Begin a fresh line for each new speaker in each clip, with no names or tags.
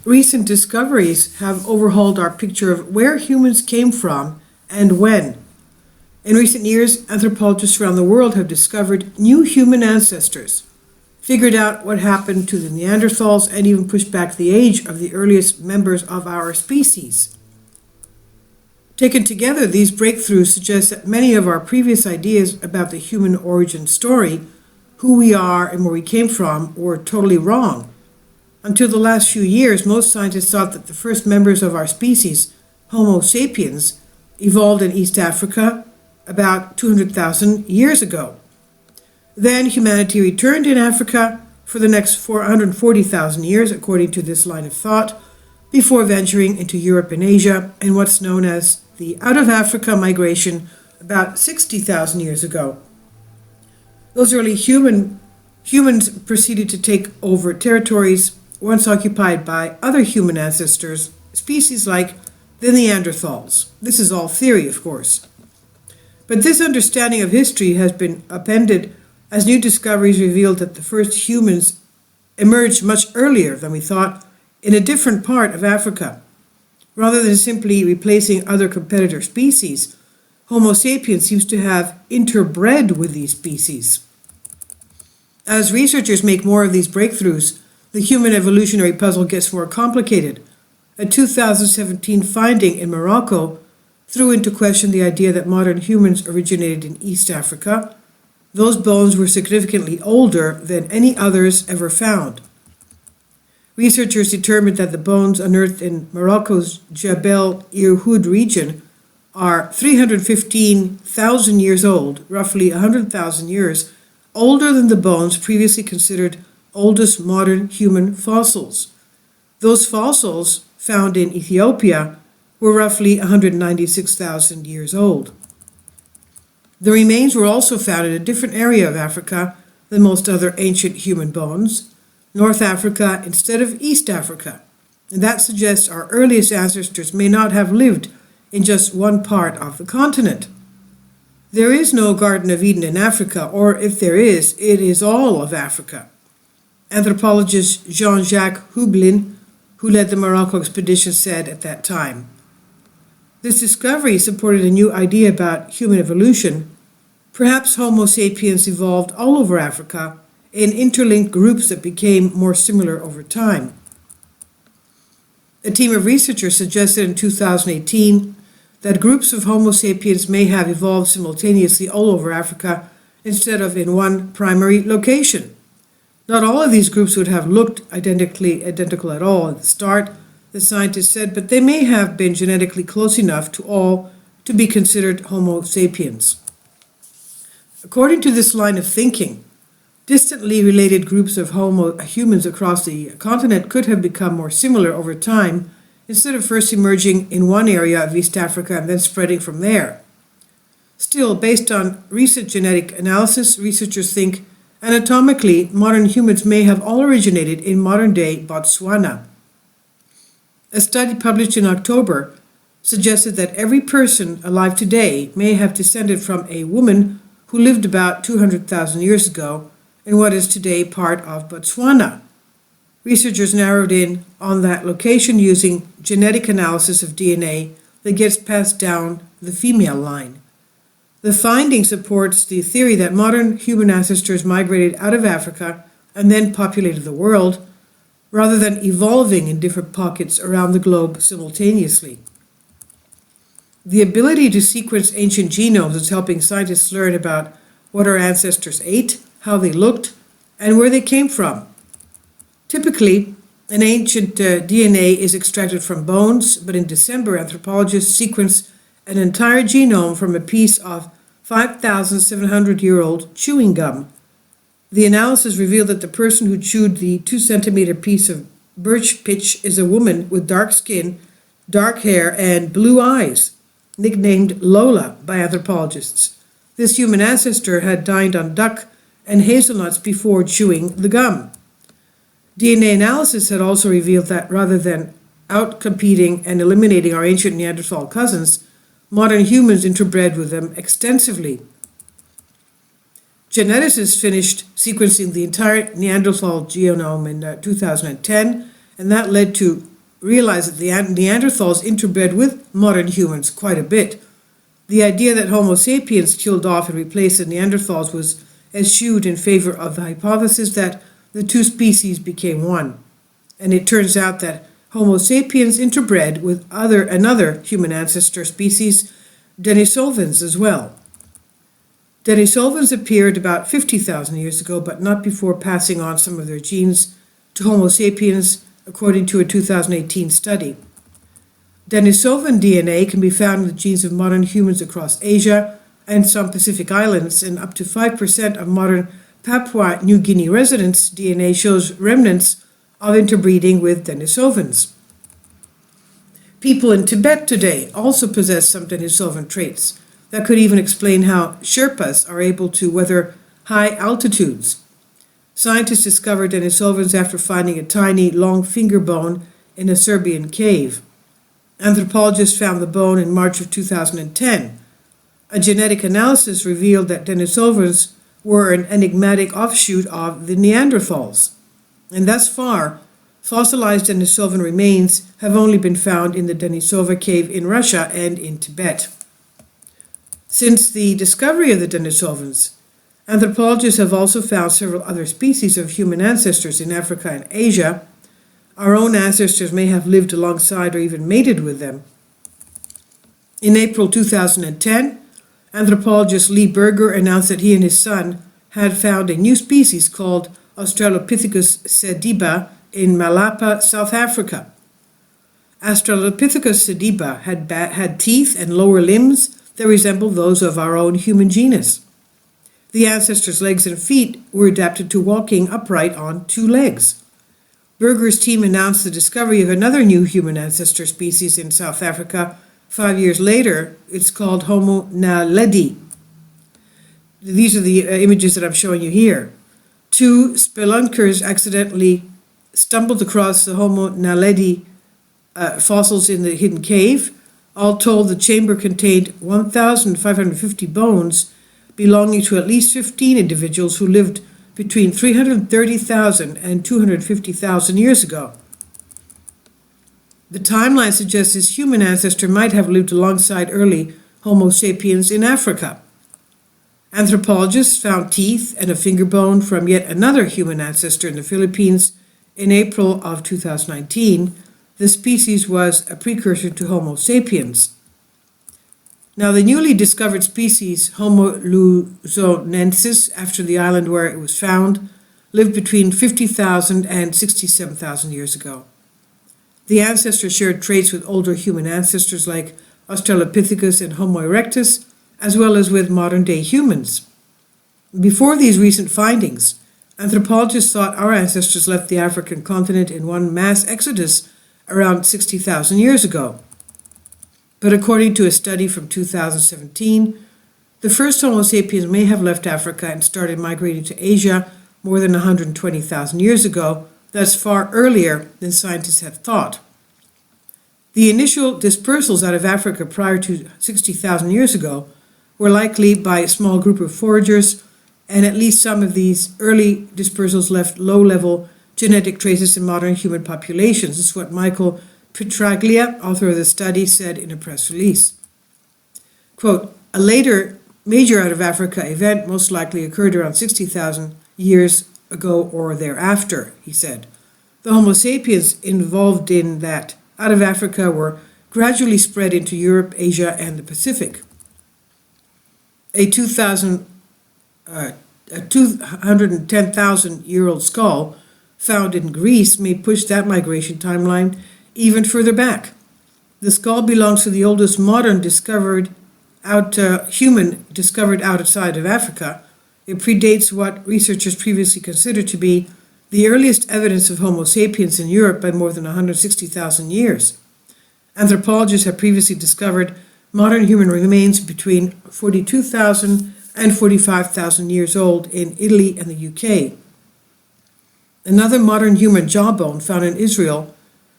Recent discoveries have overhauled our picture of where humans came from and when. In recent years, anthropologists around the world have discovered new human ancestors, figured out what happened to the Neanderthals, and even pushed back the age of the earliest members of our species. Taken together, these breakthroughs suggest that many of our previous ideas about the human origin story, who we are and where we came from, were totally wrong. Until the last few years, most scientists thought that the first members of our species, Homo sapiens, evolved in East Africa about 200,000 years ago. Then humanity returned in Africa for the next 440,000 years, according to this line of thought, before venturing into Europe and Asia and what's known as the out-of-Africa migration about 60,000 years ago. Those early humans proceeded to take over territories once occupied by other human ancestors, species like the Neanderthals. This is all theory, of course. But this understanding of history has been upended as new discoveries revealed that the first humans emerged much earlier than we thought in a different part of Africa. Rather than simply replacing other competitor species, Homo sapiens seems to have interbred with these species. As researchers make more of these breakthroughs, the human evolutionary puzzle gets more complicated. A 2017 finding in Morocco threw into question the idea that modern humans originated in East Africa. Those bones were significantly older than any others ever found. Researchers determined that the bones unearthed in Morocco's Jebel Irhoud region are 315,000 years old, roughly 100,000 years older than the bones previously considered oldest modern human fossils. Those fossils, found in Ethiopia, were roughly 196,000 years old. The remains were also found in a different area of Africa than most other ancient human bones, North Africa instead of East Africa, and that suggests our earliest ancestors may not have lived in just one part of the continent. There is no Garden of Eden in Africa, or if there is, it is all of Africa. Anthropologist Jean-Jacques Hublin, who led the Morocco expedition, said at that time, "This discovery supported a new idea about human evolution. Perhaps Homo sapiens evolved all over Africa in interlinked groups that became more similar over time." A team of researchers suggested in 2018 that groups of Homo sapiens may have evolved simultaneously all over Africa instead of in one primary location. Not all of these groups would have looked identical at all at the start, the scientists said, but they may have been genetically close enough to all to be considered Homo sapiens. According to this line of thinking, distantly related groups of humans across the continent could have become more similar over time instead of first emerging in one area of East Africa and then spreading from there. Still, based on recent genetic analysis, researchers think anatomically modern humans may have all originated in modern-day Botswana. A study published in October suggested that every person alive today may have descended from a woman who lived about 200,000 years ago in what is today part of Botswana. Researchers narrowed in on that location using genetic analysis of DNA that gets passed down the female line. The finding supports the theory that modern human ancestors migrated out of Africa and then populated the world, rather than evolving in different pockets around the globe simultaneously. The ability to sequence ancient genomes is helping scientists learn about what our ancestors ate, how they looked, and where they came from. Typically, an ancient DNA is extracted from bones, but in December, anthropologists sequenced an entire genome from a piece of 5,700-year-old chewing gum. The analysis revealed that the person who chewed the 2-centimeter piece of birch pitch is a woman with dark skin, dark hair, and blue eyes, nicknamed Lola by anthropologists. This human ancestor had dined on duck and hazelnuts before chewing the gum. DNA analysis had also revealed that rather than outcompeting and eliminating our ancient Neanderthal cousins, modern humans interbred with them extensively. Geneticists finished sequencing the entire Neanderthal genome in 2010, and that led to realized that the Neanderthals interbred with modern humans quite a bit. The idea that Homo sapiens killed off and replaced the Neanderthals was eschewed in favor of the hypothesis that the two species became one. And it turns out that Homo sapiens interbred with another human ancestor species, Denisovans, as well. Denisovans appeared about 50,000 years ago, but not before passing on some of their genes to Homo sapiens, according to a 2018 study. Denisovan DNA can be found in the genes of modern humans across Asia and some Pacific islands, and up to 5% of modern Papua New Guinea residents' DNA shows remnants of interbreeding with Denisovans. People in Tibet today also possess some Denisovan traits that could even explain how Sherpas are able to weather high altitudes. Scientists discovered Denisovans after finding a tiny, long finger bone in a Serbian cave. Anthropologists found the bone in March of 2010. A genetic analysis revealed that Denisovans were an enigmatic offshoot of the Neanderthals. And thus far, fossilized Denisovan remains have only been found in the Denisova cave in Russia and in Tibet. Since the discovery of the Denisovans, anthropologists have also found several other species of human ancestors in Africa and Asia. Our own ancestors may have lived alongside or even mated with them. In April 2010, anthropologist Lee Berger announced that he and his son had found a new species called Australopithecus sediba in Malapa, South Africa. Australopithecus sediba had teeth and lower limbs that resembled those of our own human genus. The ancestors' legs and feet were adapted to walking upright on two legs. Berger's team announced the discovery of another new human ancestor species in South Africa 5 years later. It's called Homo nadeli. These are the images that I'm showing you here. Two spelunkers accidentally stumbled across the Homo nadeli fossils in the hidden cave. All told, the chamber contained 1,550 bones belonging to at least 15 individuals who lived between 330,000 and 250,000 years ago. The timeline suggests this human ancestor might have lived alongside early Homo sapiens in Africa. Anthropologists found teeth and a finger bone from yet another human ancestor in the Philippines in April of 2019. The species was a precursor to Homo sapiens. Now, the newly discovered species, Homo luzonensis, after the island where it was found, lived between 50,000 and 67,000 years ago. The ancestor shared traits with older human ancestors like Australopithecus and Homo erectus, as well as with modern-day humans. Before these recent findings, anthropologists thought our ancestors left the African continent in one mass exodus around 60,000 years ago. But according to a study from 2017, the first Homo sapiens may have left Africa and started migrating to Asia more than 120,000 years ago. That's far earlier than scientists had thought. The initial dispersals out of Africa prior to 60,000 years ago were likely by a small group of foragers, and at least some of these early dispersals left low-level genetic traces in modern human populations. This is what Michael Petraglia, author of the study, said in a press release. Quote, a later major out-of-Africa event most likely occurred around 60,000 years ago or thereafter, he said. The Homo sapiens involved in that out of Africa were gradually spread into Europe, Asia, and the Pacific. A 210,000-year-old skull found in Greece may push that migration timeline even further back. The skull belongs to the oldest modern human discovered outside of Africa. It predates what researchers previously considered to be the earliest evidence of Homo sapiens in Europe by more than 160,000 years. Anthropologists have previously discovered modern human remains between 42,000 and 45,000 years old in Italy and the UK. Another modern human jawbone found in Israel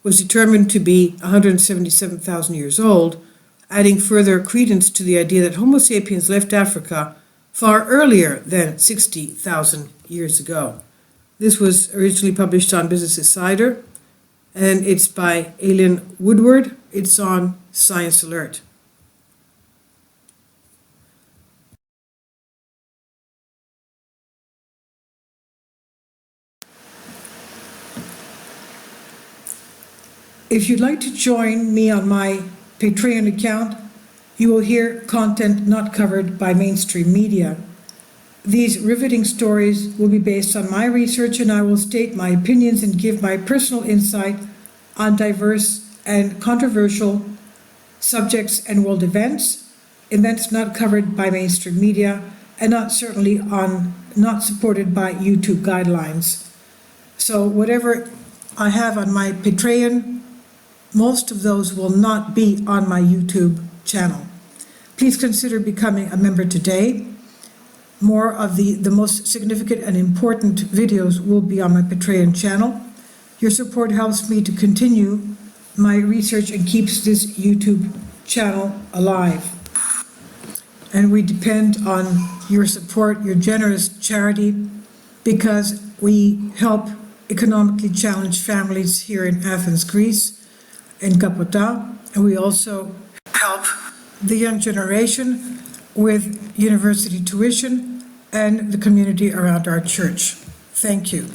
was determined to be 177,000 years old, adding further credence to the idea that Homo sapiens left Africa far earlier than 60,000 years ago. This was originally published on Business Insider and it's by Aileen Woodward. It's on Science Alert. If you'd like to join me on my Patreon account, you will hear content not covered by mainstream media. These riveting stories will be based on my research, and I will state my opinions and give my personal insight on diverse and controversial subjects and world events not covered by mainstream media, and not supported by YouTube guidelines. So whatever I have on my Patreon, most of those will not be on my YouTube channel. Please consider becoming a member today. More of the most significant and important videos will be on my Patreon channel. Your support helps me to continue my research and keeps this YouTube channel alive. And we depend on your support, your generous charity, because we help economically challenged families here in Athens, Greece, in Kapota, and we also help the young generation with university tuition and the community around our church. Thank you.